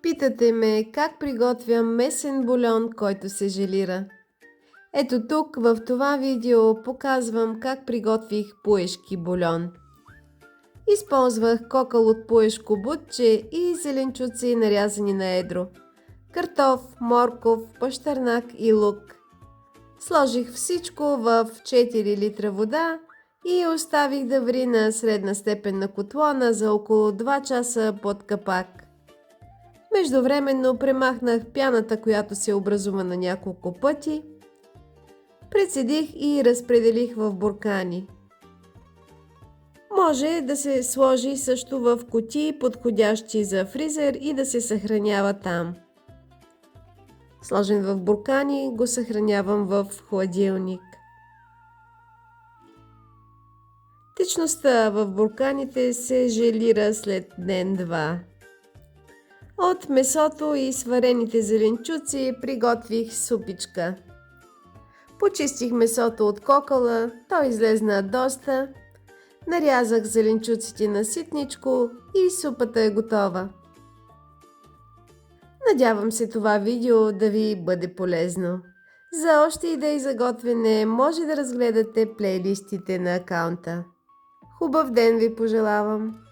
Питате ме как приготвям месен бульон, който се желира. Ето тук в това видео показвам как приготвих пуешки бульон. Използвах кокъл от пуешко бутче и зеленчуци нарязани на едро, картоф, морков, пащърнак и лук. Сложих всичко в 4 литра вода и оставих да ври на средна степен на котлона за около 2 часа под капак. Междувременно премахнах пяната, която се образува на няколко пъти. Прецедих и разпределих в буркани. Може да се сложи също в кутии, подходящи за фризер и да се съхранява там. Сложен в буркани, го съхранявам в хладилник. Течността в бурканите се желира след ден-два. От месото и сварените зеленчуци приготвих супичка. Почистих месото от кокъла, то излезна доста. Нарязах зеленчуците на ситничко и супата е готова. Надявам се това видео да ви бъде полезно. За още идеи за готвене може да разгледате плейлистите на акаунта. Хубав ден ви пожелавам!